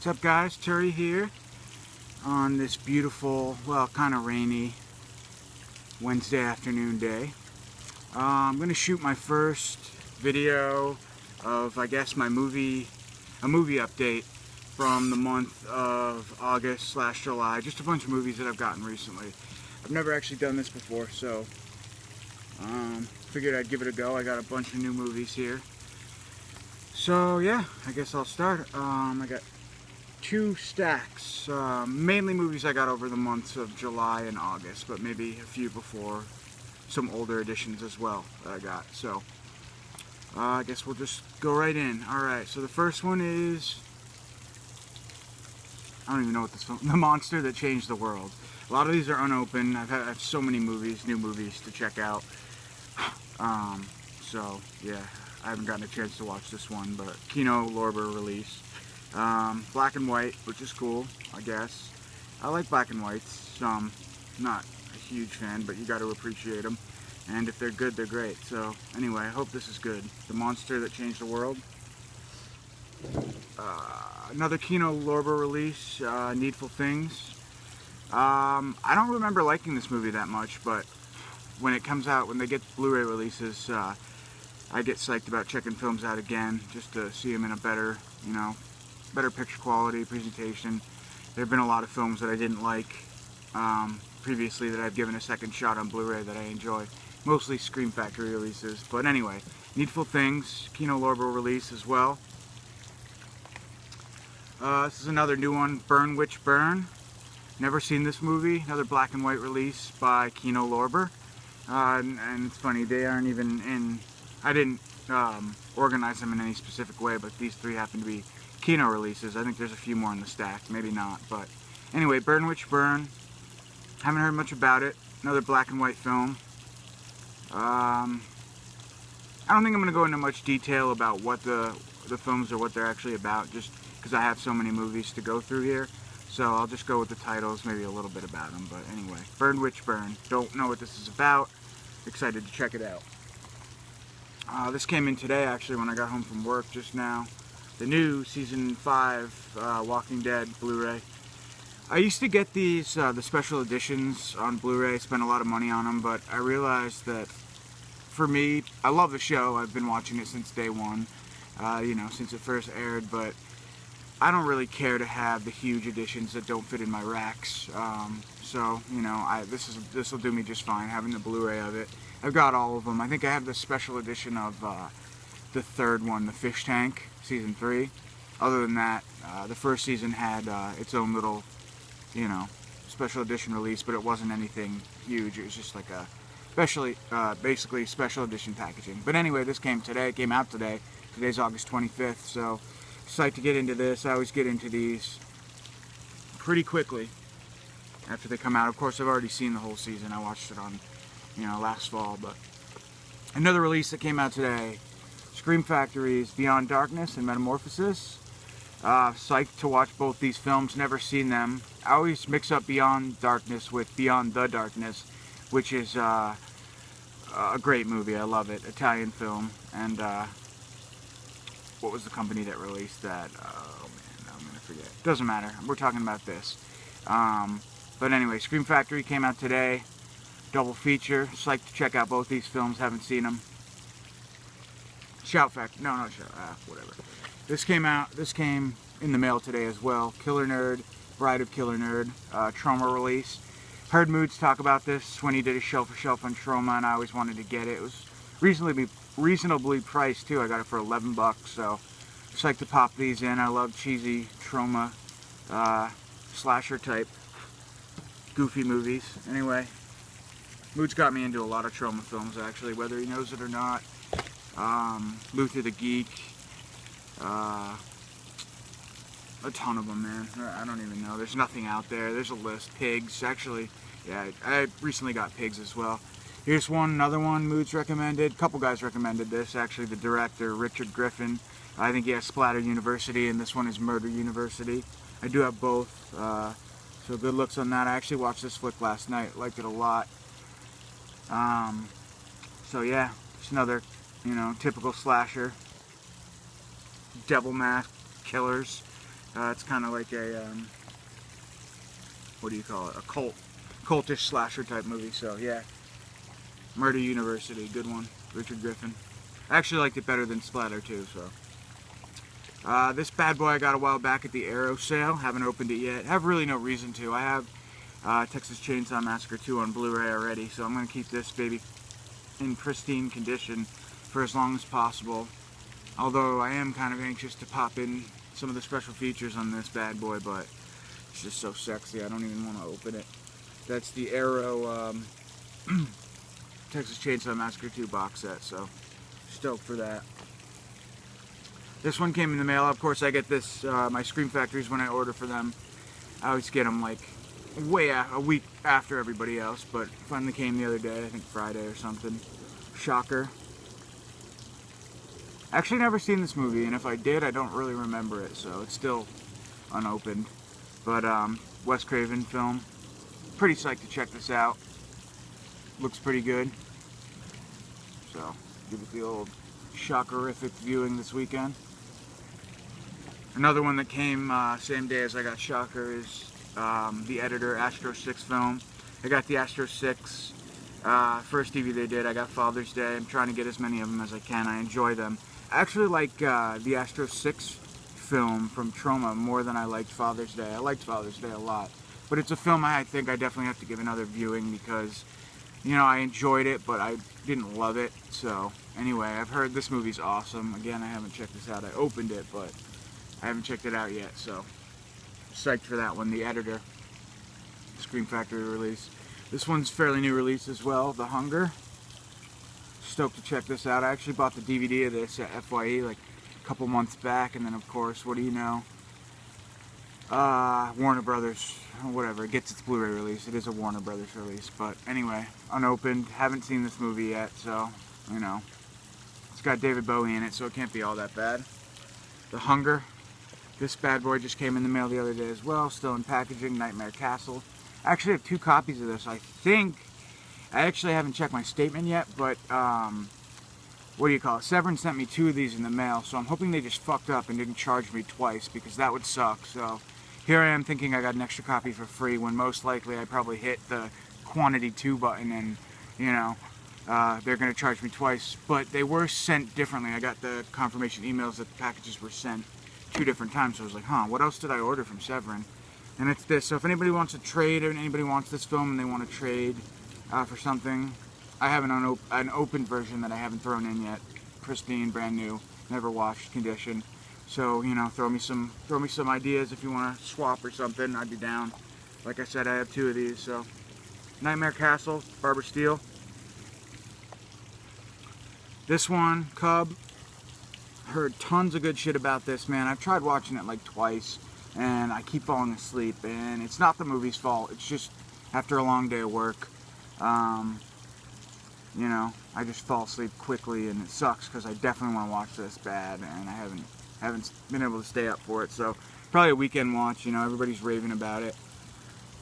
What's up, guys? Terry here on this beautiful, well, kind of rainy Wednesday afternoon day. I'm going to shoot my first video of, I guess, a movie update from the month of August/July. Just a bunch of movies that I've gotten recently. I've never actually done this before, so figured I'd give it a go. I got a bunch of new movies here. So yeah, I guess I'll start. I got two stacks, mainly movies I got over the months of July and August, but maybe a few before, some older editions as well that I got. So I guess we'll just go right in. Alright, so the first one is, I don't even know what this film, The Monster That Changed the World. A lot of these are unopened. I have so many movies, new movies to check out. So yeah, I haven't gotten a chance to watch this one, but Kino Lorber release. Black and white, which is cool, I guess. I like black and whites. Not a huge fan, but you got to appreciate them. And if they're good, they're great. So anyway, I hope this is good. The Monster That Changed the World. Another Kino Lorber release, Needful Things. I don't remember liking this movie that much, but when it comes out, when they get Blu-ray releases, I get psyched about checking films out again, just to see them in a better, better picture quality, presentation. There have been a lot of films that I didn't like previously that I've given a second shot on Blu-ray that I enjoy. Mostly Scream Factory releases. But anyway, Needful Things, Kino Lorber release as well. This is another new one, Burn Witch Burn. Never seen this movie. Another black and white release by Kino Lorber. And it's funny, they aren't even in... I didn't organize them in any specific way, but these three happen to be Kino releases. I think there's a few more in the stack, maybe not, but anyway, Burn Witch Burn. Haven't heard much about it. Another black and white film. I don't think I'm going to go into much detail about what the films or what they're actually about, just because I have so many movies to go through here. So I'll just go with the titles, maybe a little bit about them, but anyway, Burn Witch Burn. Don't know what this is about. Excited to check it out. This came in today, actually, when I got home from work just now. The new Season 5 Walking Dead Blu-ray. I used to get these, the special editions on Blu-ray, spend a lot of money on them, but I realized that, for me, I love the show. I've been watching it since day one, since it first aired, but I don't really care to have the huge editions that don't fit in my racks. This will do me just fine, having the Blu-ray of it. I've got all of them. I think I have the special edition of the third one, The Fish Tank, Season 3. Other than that, the first season had its own little, special edition release, but it wasn't anything huge. It was just like a basically special edition packaging. But anyway, this came out today. Today's August 25th, so psyched to get into this. I always get into these pretty quickly after they come out. Of course, I've already seen the whole season. I watched it on, last fall, but another release that came out today, Scream Factory's Beyond Darkness and Metamorphosis. Psyched to watch both these films. Never seen them. I always mix up Beyond Darkness with Beyond the Darkness, which is a great movie. I love it. Italian film. And what was the company that released that? Oh man, I'm gonna forget. Doesn't matter. We're talking about this. But anyway, Scream Factory came out today. Double feature. Psyched to check out both these films. Haven't seen them. Shout Factory. No, not Shout. Whatever. This came in the mail today as well. Killer Nerd, Bride of Killer Nerd, Trauma release. Heard Moods talk about this when he did a shelf for shelf on Trauma, and I always wanted to get it. It was reasonably priced too. I got it for $11, so psyched to pop these in. I love cheesy Trauma slasher type goofy movies. Anyway, Moods got me into a lot of Trauma films, actually, whether he knows it or not. Luther the Geek, a ton of them, man. I don't even know. There's nothing out there. There's a list. Pigs, actually. Yeah, I recently got Pigs as well. Here's another one Moods recommended. A couple guys recommended this, actually. The director, Richard Griffin. I think he has Splatter University, and this one is Murder University. I do have both, so good looks on that. I actually watched this flick last night. Liked it a lot. So yeah, just another, typical slasher. Devil mask killers. It's kind of like a, what do you call it? A cultish slasher type movie. So yeah, Murder University, good one. Richard Griffin. I actually liked it better than Splatter 2, so. This bad boy I got a while back at the Arrow sale. Haven't opened it yet. Have really no reason to. I have Texas Chainsaw Massacre 2 on Blu-ray already, so I'm going to keep this baby in pristine condition for as long as possible. Although I am kind of anxious to pop in some of the special features on this bad boy, but it's just so sexy I don't even want to open it. That's the Arrow Texas Chainsaw Massacre 2 box set, so stoked for that. This one came in the mail. Of course, I get this, my Scream Factories when I order for them. I always get them like a week after everybody else, but finally came the other day, I think Friday or something. Shocker. Actually never seen this movie, and if I did, I don't really remember it, so it's still unopened. But Wes Craven film. Pretty psyched to check this out. Looks pretty good. So, give it the old shockerific viewing this weekend. Another one that came same day as I got Shocker is the Editor Astro 6 film. I got the Astro 6 first DVD they did. I got Father's Day. I'm trying to get as many of them as I can. I enjoy them. I actually like the Astro 6 film from Troma more than I liked Father's Day. I liked Father's Day a lot. But it's a film I think I definitely have to give another viewing because, you know, I enjoyed it, but I didn't love it. So, anyway, I've heard this movie's awesome. Again, I haven't checked this out. I opened it, but I haven't checked it out yet, so psyched for that one. The Editor, Scream Factory release. This one's fairly new release as well, The Hunger. Stoked to check this out. I actually bought the DVD of this at FYE like a couple months back, and then of course, what do you know? Warner Brothers, whatever, it gets its Blu-ray release. It is a Warner Brothers release, but anyway, unopened. Haven't seen this movie yet, so, you know. It's got David Bowie in it, so it can't be all that bad. The Hunger. This bad boy just came in the mail the other day as well, still in packaging, Nightmare Castle. I actually have 2 copies of this, I think. I actually haven't checked my statement yet, but, what do you call it? Severin sent me 2 of these in the mail, so I'm hoping they just fucked up and didn't charge me twice, because that would suck. So here I am thinking I got an extra copy for free, when most likely I probably hit the quantity 2 button and, you know, they're going to charge me twice. But they were sent differently. I got the confirmation emails that the packages were sent 2 different times, so I was like, huh, what else did I order from Severin? And it's this. So if anybody wants to trade, or anybody wants this film and they want to trade for something, I have an open version that I haven't thrown in yet. Pristine, brand new, never washed condition. So, you know, throw me some ideas if you want to swap or something. I'd be down. Like I said, I have 2 of these. So, Nightmare Castle, Barbara Steele. This one, Cub. Heard tons of good shit about this, man. I've tried watching it like twice, and I keep falling asleep. And it's not the movie's fault. It's just after a long day of work. You know, I just fall asleep quickly, and it sucks because I definitely want to watch this bad, and I haven't been able to stay up for it. So probably a weekend watch. You know, everybody's raving about it,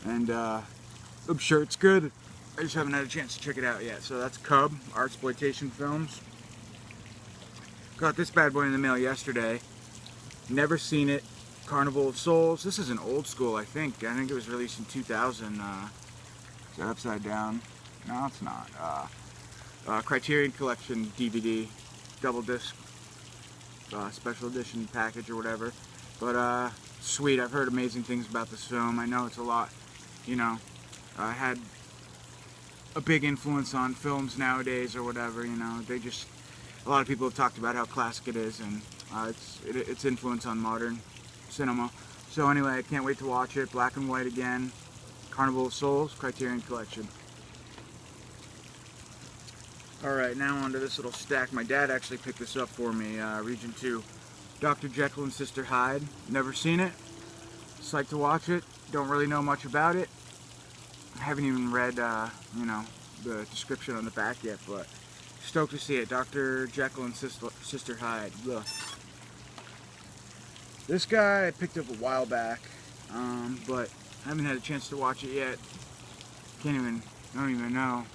and I'm sure it's good. I just haven't had a chance to check it out yet. So that's Cub, Artsploitation Films. Got this bad boy in the mail yesterday. Never seen it. Carnival of Souls. This is an old school, I think. I think it was released in 2000. Is that upside down? No, it's not. Criterion Collection DVD, double disc, special edition package or whatever. But sweet. I've heard amazing things about this film. I know it's a lot. You know, had a big influence on films nowadays or whatever. You know, a lot of people have talked about how classic it is, and its influence on modern cinema. So anyway, I can't wait to watch it. Black and white again. Carnival of Souls, Criterion Collection. Alright, now onto this little stack. My dad actually picked this up for me, Region 2. Dr. Jekyll and Sister Hyde. Never seen it. Psyched to watch it. Don't really know much about it. I haven't even read, you know, the description on the back yet, but stoked to see it. Dr. Jekyll and Sister Hyde. Ugh. This guy I picked up a while back, but I haven't had a chance to watch it yet. I don't even know.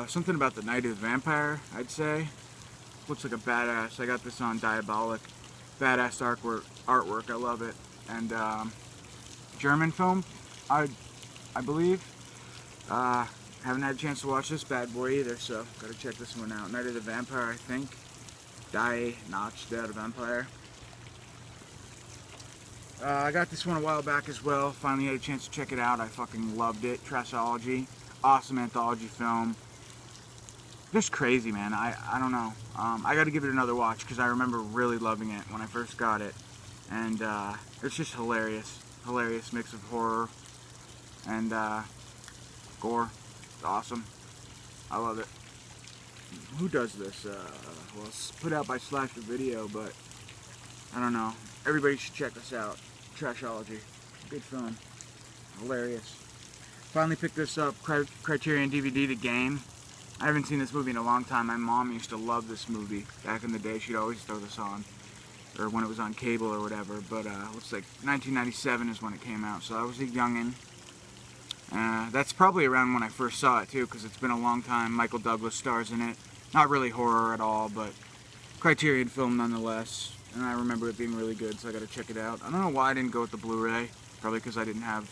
Something about the Night of the Vampire, I'd say. Looks like a badass. I got this on Diabolic. Badass artwork. I love it. and German film, I believe. Haven't had a chance to watch this bad boy either, so gotta check this one out. Night of the Vampire, I think. Die Nacht, der Vampire. I got this one a while back as well. Finally had a chance to check it out. I fucking loved it. Trashology. Awesome anthology film. Just crazy, man. I don't know. I got to give it another watch because I remember really loving it when I first got it. And it's just hilarious. Hilarious mix of horror and gore. It's awesome. I love it. Who does this? Well, it's put out by Slasher Video, but I don't know. Everybody should check this out. Trashology. Good film. Hilarious. Finally picked this up. Criterion DVD, The Game. I haven't seen this movie in a long time. My mom used to love this movie. Back in the day, she'd always throw this on. Or when it was on cable or whatever. But looks like 1997 is when it came out. So I was a youngin'. That's probably around when I first saw it too, because it's been a long time. Michael Douglas stars in it. Not really horror at all, but Criterion film nonetheless. And I remember it being really good, so I gotta check it out. I don't know why I didn't go with the Blu-ray. Probably because I didn't have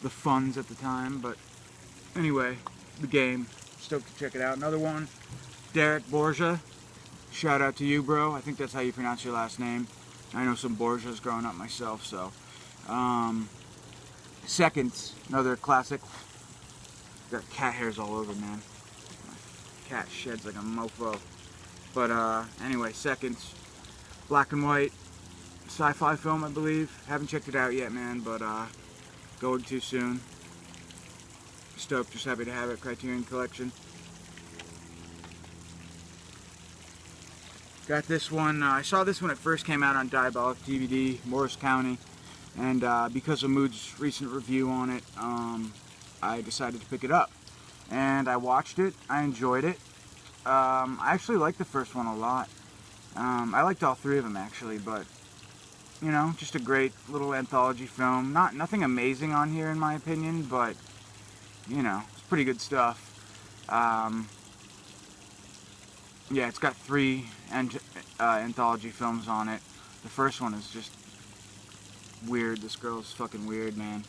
the funds at the time, but anyway, The Game. Stoked to check it out. Another one, Derek Borgia. Shout out to you, bro. I think that's how you pronounce your last name. I know some Borgias growing up myself, so. Seconds, another classic. Got cat hairs all over, man. My cat sheds like a mofo. But anyway, Seconds. Black and white. Sci-fi film, I believe. Haven't checked it out yet, man, but going to soon. Stoked, just happy to have it. Criterion Collection. Got this one. I saw this when it first came out on Diabolic DVD, Morris County, and because of Mood's recent review on it, I decided to pick it up. And I watched it. I enjoyed it. I actually liked the first one a lot. I liked all three of them actually, but you know, just a great little anthology film. Nothing amazing on here in my opinion, but you know, it's pretty good stuff. Yeah, it's got 3 anthology films on it. The first one is just weird. This girl's fucking weird, man.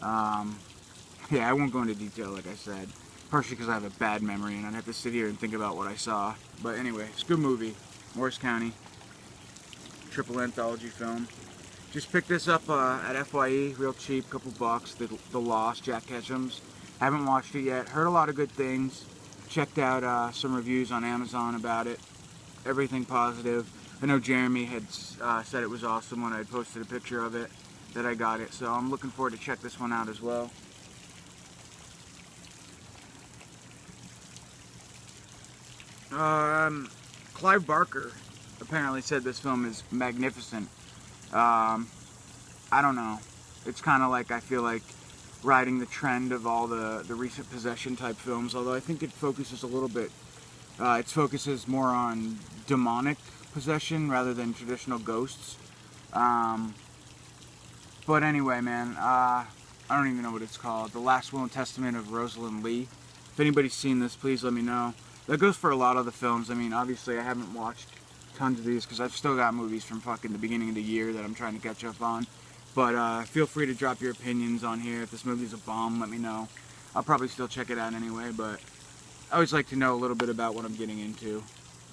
Yeah, I won't go into detail like I said. Partially because I have a bad memory and I'd have to sit here and think about what I saw. But anyway, it's a good movie. Morris County. Triple anthology film. Just picked this up at FYE, real cheap, couple bucks. The Lost, Jack Ketchum's. Haven't watched it yet. Heard a lot of good things. Checked out some reviews on Amazon about it. Everything positive. I know Jeremy had said it was awesome when I had posted a picture of it, that I got it. So I'm looking forward to check this one out as well. Clive Barker apparently said this film is magnificent. I don't know. It's kind of like, I feel like, riding the trend of all the recent possession type films, although I think it focuses a little bit, it focuses more on demonic possession rather than traditional ghosts. But anyway, man, I don't even know what it's called. The Last Will and Testament of Rosalind Lee. If anybody's seen this, please let me know. That goes for a lot of the films. I mean, obviously I haven't watched tons of these because I've still got movies from fucking the beginning of the year that I'm trying to catch up on. But feel free to drop your opinions on here. If this movie's a bomb, let me know. I'll probably still check it out anyway, but I always like to know a little bit about what I'm getting into.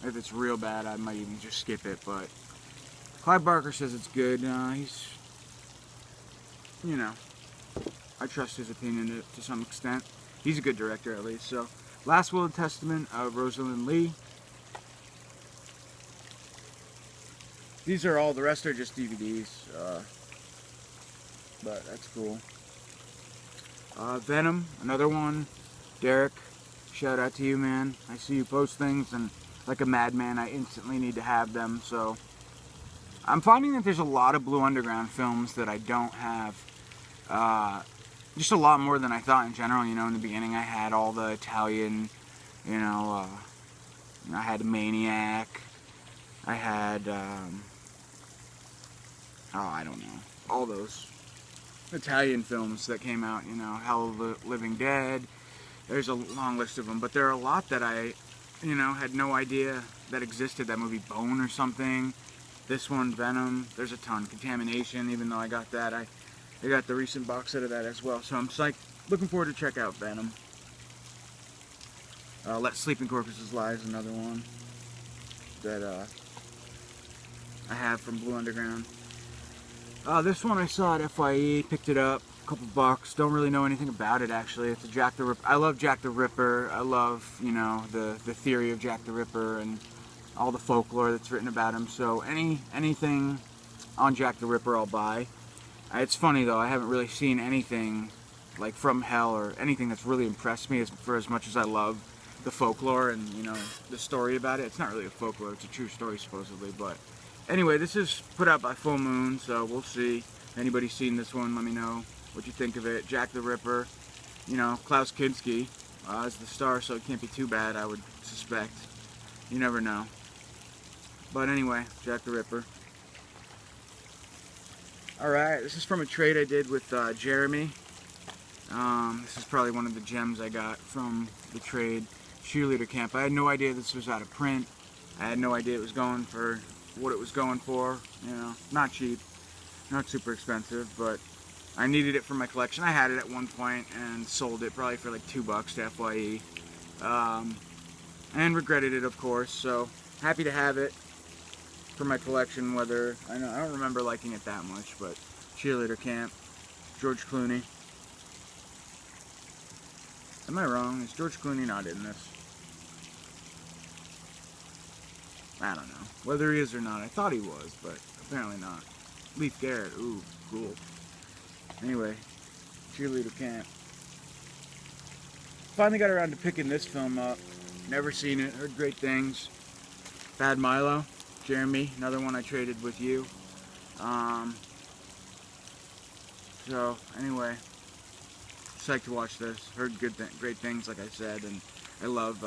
If it's real bad, I might even just skip it, but Clive Barker says it's good. He's, you know, I trust his opinion to some extent. He's a good director at least, so. Last Will and Testament of Rosalind Lee. These are all, the rest are just DVDs, but that's cool. Venom, another one. Derek, shout out to you, man. I see you post things, and like a madman, I instantly need to have them, so. I'm finding that there's a lot of Blue Underground films that I don't have. Just a lot more than I thought in general. You know, in the beginning I had all the Italian, you know, I had Maniac, I had, oh, I don't know, all those Italian films that came out, you know, Hell of the Living Dead. There's a long list of them, but there are a lot that I, you know, had no idea that existed. That movie Bone or something. This one, Venom. There's a ton. Contamination, even though I got that. I got the recent box set of that as well. So I'm looking forward to check out Venom. Let Sleeping Corpses Lie is another one that I have from Blue Underground. This one I saw at FYE, picked it up, a couple bucks. Don't really know anything about it actually. It's a Jack the Ripper. I love Jack the Ripper. I love, you know, the theory of Jack the Ripper and all the folklore that's written about him. So anything on Jack the Ripper I'll buy. It's funny though, I haven't really seen anything like from hell or anything that's really impressed me for as much as I love the folklore and, you know, the story about it. It's not really a folklore, it's a true story supposedly, but anyway, this is put out by Full Moon, so we'll see. If anybody's seen this one, let me know what you think of it. Jack the Ripper, you know, Klaus Kinski is the star, so it can't be too bad, I would suspect. You never know. But anyway, Jack the Ripper. Alright, this is from a trade I did with Jeremy. This is probably one of the gems I got from the trade. Cheerleader Camp. I had no idea this was out of print. I had no idea it was going for what it was going for. You know, not cheap, not super expensive, but I needed it for my collection. I had it at one point and sold it probably for like $2 to FYE, and regretted it, of course. So happy to have it for my collection. Whether I don't remember liking it that much, but Cheerleader Camp, George Clooney. Am I wrong? Is George Clooney not in this? I don't know. Whether he is or not, I thought he was, but apparently not. Leif Garrett, ooh, cool. Anyway, Cheerleader Camp. Finally got around to picking this film up. Never seen it, heard great things. Bad Milo, Jeremy, another one I traded with you. So, anyway, psyched to watch this. Heard great things, like I said, and I love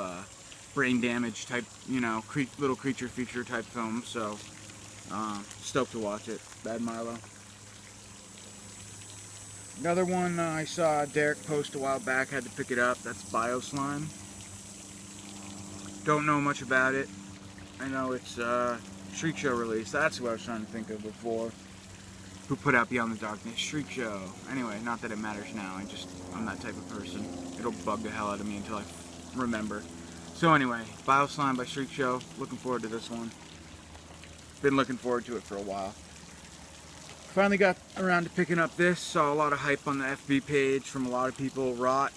brain damage type, you know, little creature feature type films, so stoked to watch it. Bad Milo. Another one I saw Derek post a while back, had to pick it up. That's Bioslime. Don't know much about it. I know it's Shriek Show release. That's who I was trying to think of before. Who put out Beyond the Darkness? Shriek Show. Anyway, not that it matters now. I'm that type of person. It'll bug the hell out of me until I remember. So anyway, Bioslime by Shriek Show. Looking forward to this one. Been looking forward to it for a while. Finally got around to picking up this. Saw a lot of hype on the FB page from a lot of people. Rot.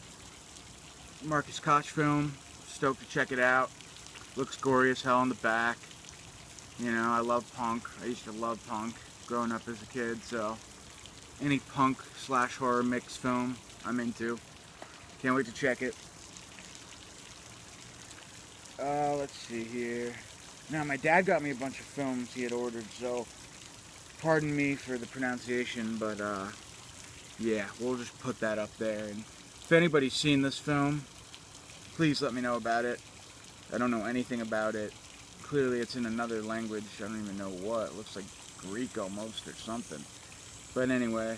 Marcus Koch film. Stoked to check it out. Looks gory as hell on the back. You know, I love punk. I used to love punk growing up as a kid, so any punk / horror mix film I'm into. Can't wait to check it. Let's see here. Now, my dad got me a bunch of films he had ordered, so pardon me for the pronunciation, but yeah, we'll just put that up there. And if anybody's seen this film, please let me know about it. I don't know anything about it. Clearly it's in another language. I don't even know what. It looks like Greek almost or something. But anyway.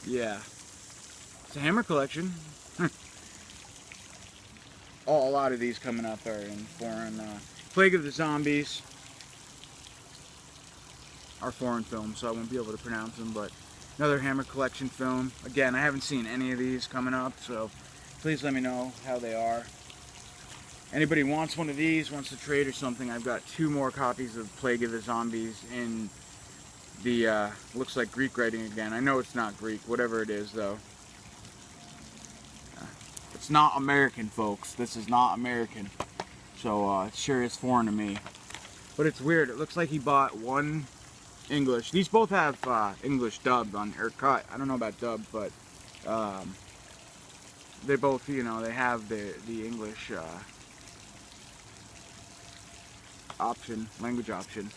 Yeah. It's a Hammer collection. A lot of these coming up are in foreign. Plague of the Zombies are foreign films, so I won't be able to pronounce them, but another Hammer collection film. Again, I haven't seen any of these coming up, so please let me know how they are. Anybody wants one of these, wants to trade or something, I've got 2 more copies of Plague of the Zombies in the, looks like Greek writing again. I know it's not Greek, whatever it is, though. It's not American, folks. This is not American. So, it sure is foreign to me. But it's weird. It looks like he bought one English. These both have English dubbed on or cut. I don't know about dubbed, but they both, you know, they have the English option, language option.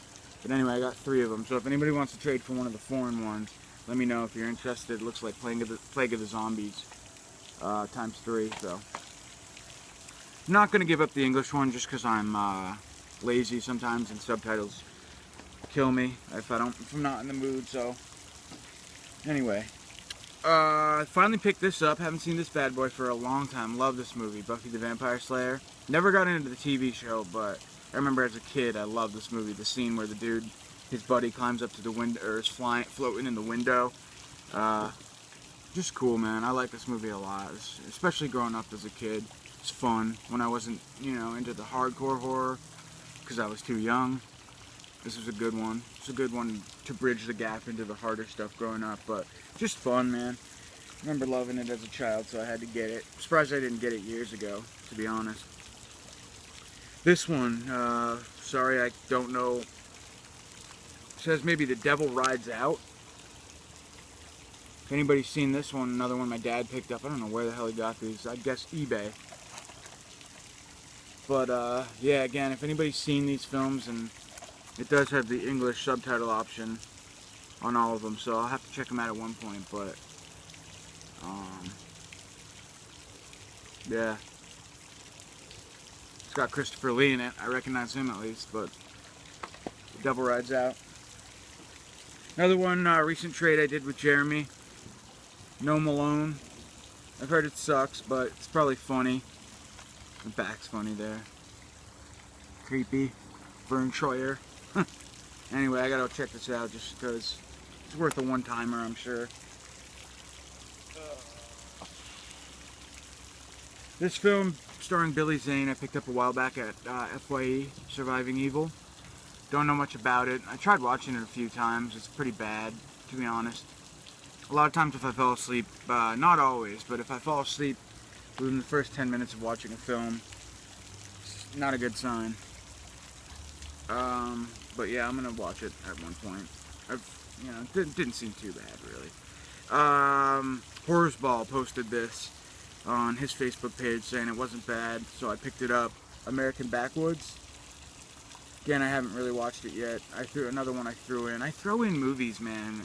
But anyway, I got 3 of them. So if anybody wants to trade for one of the foreign ones, let me know if you're interested. It looks like Plague of the Zombies times 3. So I'm not going to give up the English one just because I'm lazy sometimes and subtitles kill me if I'm not in the mood. So anyway, finally picked this up. Haven't seen this bad boy for a long time. Love this movie, Buffy the Vampire Slayer. Never got into the TV show, but I remember as a kid, I loved this movie. The scene where the dude, his buddy, climbs up to the window, or is floating in the window. Just cool, man. I like this movie a lot, especially growing up as a kid. It's fun when I wasn't, into the hardcore horror because I was too young. This was a good one. It's a good one to bridge the gap into the harder stuff growing up, but just fun, man. I remember loving it as a child, so I had to get it. Surprised I didn't get it years ago, to be honest. This one, sorry, I don't know. It says maybe The Devil Rides Out. If anybody's seen this one, another one my dad picked up. I don't know where the hell he got these. I guess eBay. But, yeah, again, if anybody's seen these films, and it does have the English subtitle option on all of them, so I'll have to check them out at one point, but, yeah. It's got Christopher Lee in it. I recognize him at least, but The Devil Rides Out. Another one, recent trade I did with Jeremy. No Malone. I've heard it sucks, but it's probably funny. The back's funny there. Creepy. Vern Troyer. Anyway, I gotta check this out just because it's worth a one-timer, I'm sure. This film, starring Billy Zane, I picked up a while back at FYE, Surviving Evil. Don't know much about it. I tried watching it a few times. It's pretty bad, to be honest. A lot of times if I fell asleep, not always, but if I fall asleep within the first 10 minutes of watching a film, it's not a good sign. But yeah, I'm gonna watch it at one point. It didn't seem too bad, really. Horrorsball posted this on his Facebook page saying it wasn't bad, so I picked it up. American Backwoods. Again, I haven't really watched it yet. Another one I threw in. I throw in movies, man.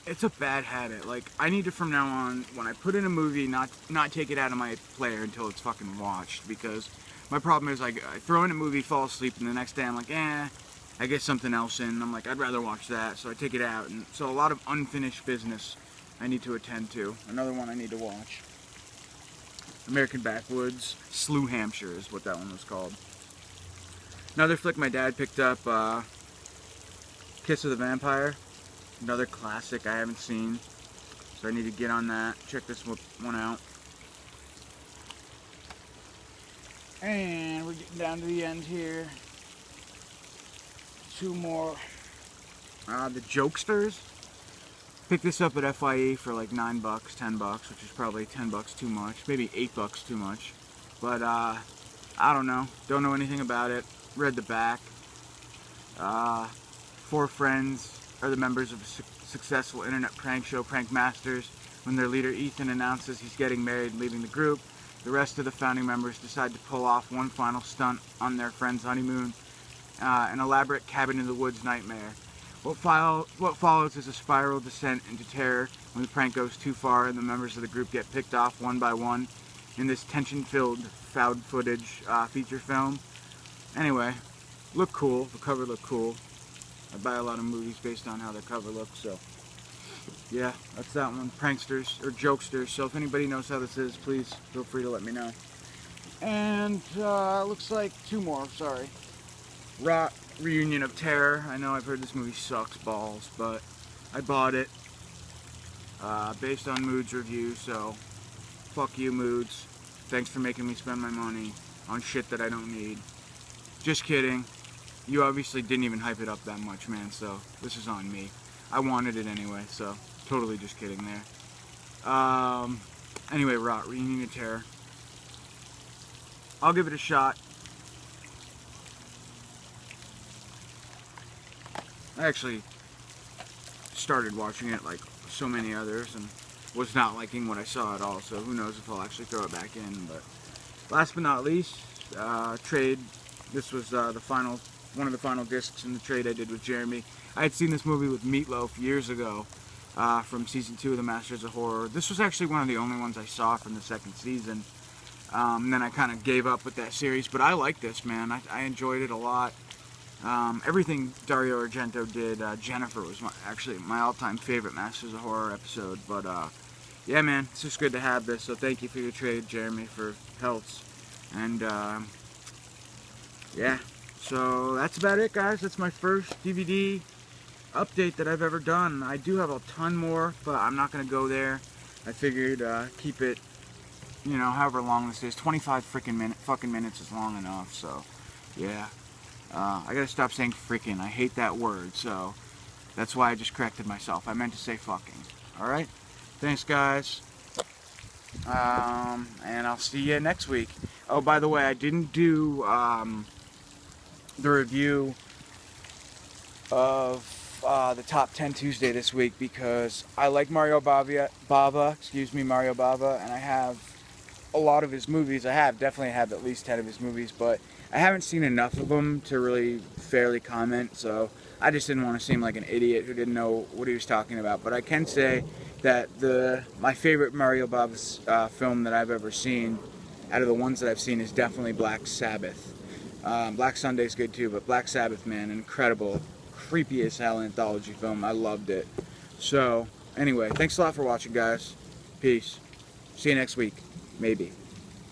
It's a bad habit. Like, I need to, from now on, when I put in a movie, not take it out of my player until it's fucking watched, because my problem is, like, I throw in a movie, fall asleep, and the next day I'm like, I get something else in. I'm like, I'd rather watch that, so I take it out. And so a lot of unfinished business I need to attend to. Another one I need to watch. American Backwoods. Slew Hampshire is what that one was called. Another flick my dad picked up, Kiss of the Vampire. Another classic I haven't seen, so I need to get on that. Check this one out. And we're getting down to the end here. Two more. The Jokesters. Picked this up at FYE for like $9, $10, which is probably $10 too much. Maybe $8 too much. But I don't know. Don't know anything about it. Read the back. 4 friends are the members of a successful internet prank show, Prank Masters. When their leader Ethan announces he's getting married and leaving the group, the rest of the founding members decide to pull off one final stunt on their friend's honeymoon, an elaborate cabin-in-the-woods nightmare. What follows is a spiral descent into terror when the prank goes too far and the members of the group get picked off one by one in this tension-filled, found footage feature film. Anyway, looked cool. The cover looked cool. I buy a lot of movies based on how their cover looks, so yeah, that's that one. Pranksters, or Jokesters, so if anybody knows how this is, please feel free to let me know. And looks like 2 more, sorry. Rot, Reunion of Terror. I know I've heard this movie sucks balls, but I bought it based on Moods review, so fuck you, Moods. Thanks for making me spend my money on shit that I don't need. Just kidding. You obviously didn't even hype it up that much, man, so this is on me. I wanted it anyway, so totally just kidding there. Anyway, Rot, Reunion of Terror. I'll give it a shot. I actually started watching it like so many others and was not liking what I saw at all, so who knows if I'll actually throw it back in. But last but not least, trade. This was one of the final discs in the trade I did with Jeremy. I had seen this movie with Meatloaf years ago from season 2 of The Masters of Horror. This was actually one of the only ones I saw from the second season. And then I kind of gave up with that series, but I like this, man. I enjoyed it a lot. Everything Dario Argento did, Jennifer was actually my all-time favorite Masters of Horror episode. But yeah, man, it's just good to have this. So thank you for your trade, Jeremy, for Peltz. And yeah, So that's about it, guys. That's my first DVD update that I've ever done. I do have a ton more, but I'm not going to go there. I figured keep it, you know, however long this is. 25 fucking minutes is long enough, so yeah. I gotta stop saying freaking. I hate that word, so that's why I just corrected myself. I meant to say fucking. Alright? Thanks, guys. And I'll see you next week. Oh, by the way, I didn't do the review of the Top 10 Tuesday this week because I like Mario Bava, and I have a lot of his movies. I definitely have at least 10 of his movies, but I haven't seen enough of them to really fairly comment, so I just didn't want to seem like an idiot who didn't know what he was talking about. But I can say that my favorite Mario Bava film that I've ever seen, out of the ones that I've seen, is definitely Black Sabbath. Black Sunday's good too, but Black Sabbath, man, incredible, creepy as hell anthology film. I loved it. So, anyway, thanks a lot for watching, guys. Peace. See you next week. Maybe.